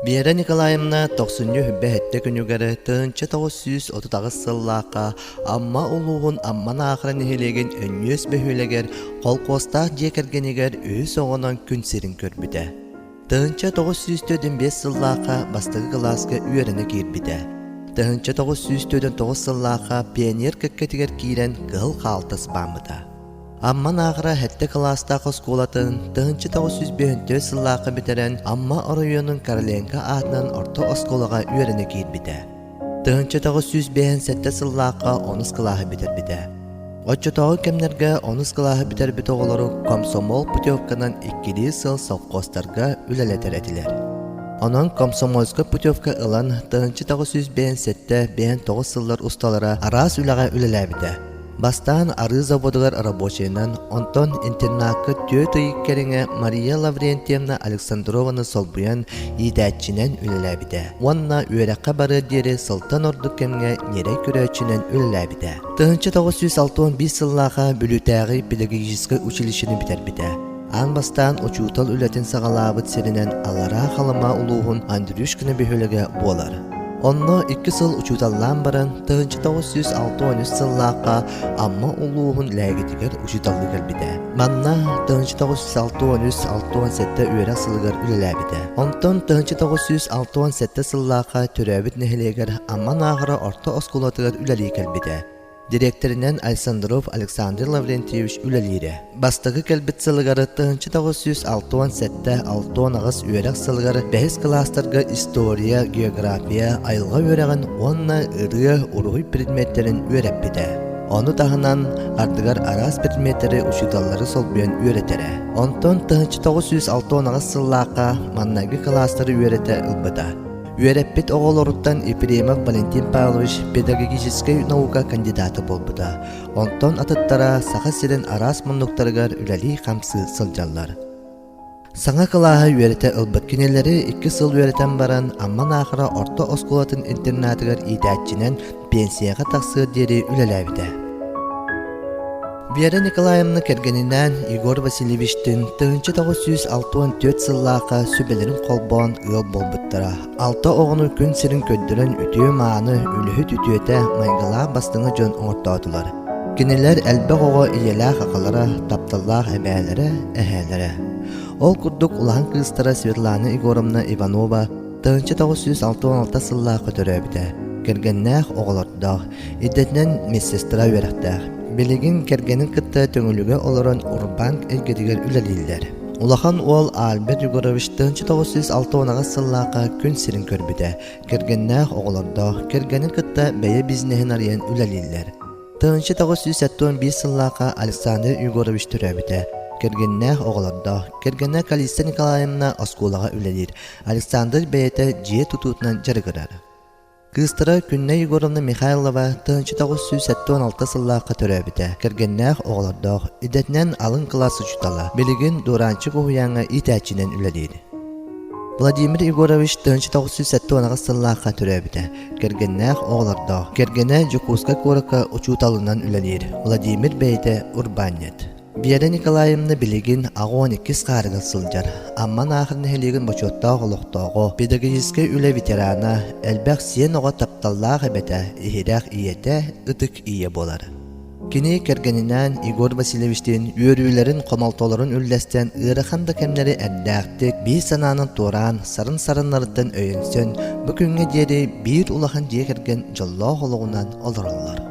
Вера Николаевна 90 күнүгәрі тынчы 930 сыллақа амма олоғун Амма-Наахара нэһилиэгин өннөс бөхүлегер қолқостақ жекергенегер өз оғынан күн сирин көрбіді. Тынчы 905 сыллақа бастығы класска үйеріні кирбіді. Тынчы 909 сыллақа пионер кэпсиир кирен кыл қалтыс бамыда. Амма-Наахара хетте класстағы сколатын тынчы 905 сыллақа битерен Амма районун Карленка атынан орто осколаға үйеріні кирбіді. Тынчы 907 сыллақа 10 классы битербіді. Отчотағы кемнерге 10 классы битербіді оғолоро комсомол путевканан 2 сыл совхозтарға үлелетер әділер. Онын комсомольска путевка ылан тынчы 907-9 сыллар усталара арас үләға үлеләбіді. Бастан ары заводыгар рабочайынан онтон интернатка төт үйіккеріңе Мария Лаврентьевна Александрованы солбуян идәтчінен үлеләбіді. Онна үйерәққа бары дері сылтан ордық кемге нере күрәтчінен үлеләбіді. Тынчы 961 сыллаға бүлітәғі педагогический училищені бітербіді. Анбастан учутал үләтін сағалабыт серінен алара қалыма улуғын Андрюшкіні бөхіліге болар. Онно 2 сыл учуталлан баран тынчы 963 сыллақа амма улуғын ләйгетігер учуталлыгар биде. Манна тынчы 963-67 үйерәк сылыгар үлеләбіде. Онтон тынчы 967 сыллақа түрәбіт нэһилиэгер Амма-Наахара орто осколатыгар үлелейкер биде. Директоринен Александров Александр Лаврентьевич үлелейре. Бастығы кәлбіт сылығары тынчы 967-6 ағыз үйерек сылығары 5 кластарға история, география, айылға үйереген онна ыры ұруғый предметтерін үйереп біде. Оны тағынан ардығар арас предметтері ұшыдалары солбуен үйеретері. Онтон тынчы 906 ағыз сыллаққа маннағы кластары үйерете ұлбыда. Үйереппет оғолоруттан Епремов Валентин Павлович педагогический наука кандидаты болбыда. Онтон атыттара саха сирен арас мұндықтарығар үләли қамсы сылжалар. Саңа қылаға үйерете ылбыт кенелері 2 сыл үйеретен баран Амма-Наахара орто осколатын интернатығар идәтчінен пенсияға тақсы дері үләләбіді. Вера Николаевна кергенинен Игорь Васильевичтин тынчы 964 сыллақа сүбелерін қолбуан ұйыл болбыттара. 6 оғыны күн сирин көддірін үтіе мааны үліхіт үтіете майгала бастыңы жон оңыртаудылар. Кенелер әлбәқ оғы иеләқ ақалара, тапталлақ әбәлері, әхәлері. Ол күрдік ұлахан кыстара Светлана Игоровна Иванова тынчы 966 сыллақа төрәбіді. Кергеннәқ оғылардақ, иддетінен медсестра веріқтәқ. Белегин кергенин кытта төңөлүгө олорон урбанк элгедигер үлелилер. Улахан ол Альберт Егорович тынчы 906 сыллақа күн сирин көрбүдө. Кергеннәх оголордо, кергенин кытта бәйе бизнесин арыян үлелилер. Тынчы 971 сыллақа Александр Егорович төрөбүдө. Кергеннәх оголордо, кергеннәх Вера Николаевна осколага үлелир. Александр бәйете жие тутутунан жарыгырар. Кыстара Күнне Егоровна Михайлова тынчы 976 сыллақа төрәбіді. Кергеннәқ оғылардақ, идетінен алын классы жұтала. Белеген дуранчы қоғыяңа итәчінен үлелейді. Владимир Егорович тынчы 976 сыллақа төрәбіді. Кергеннәқ оғылардақ, кергене Жукуска корықа ұчуталынан үлелейді. Владимир бәйді урбанет. Вера Николаевна билигин ағуан 2 сқарығы сылжар. Амма-Наахара нэһилиэгин бочоттағы олықтағы педагогический үлі ветерана әлбәқ сен оға тапталлақ әбәті ихирәқ ийетэ Ытык Ийэ болар. Кені кергенінен Игорь Васильевичтен үйерүйлерін қомалтоларын үлләстен ыраханда кәмлері әддәқтік бей сананын туран сарын-сарынларыттан өйінсен бүкінге дері бір улахан жекерген жоллау олоғынан оларалар.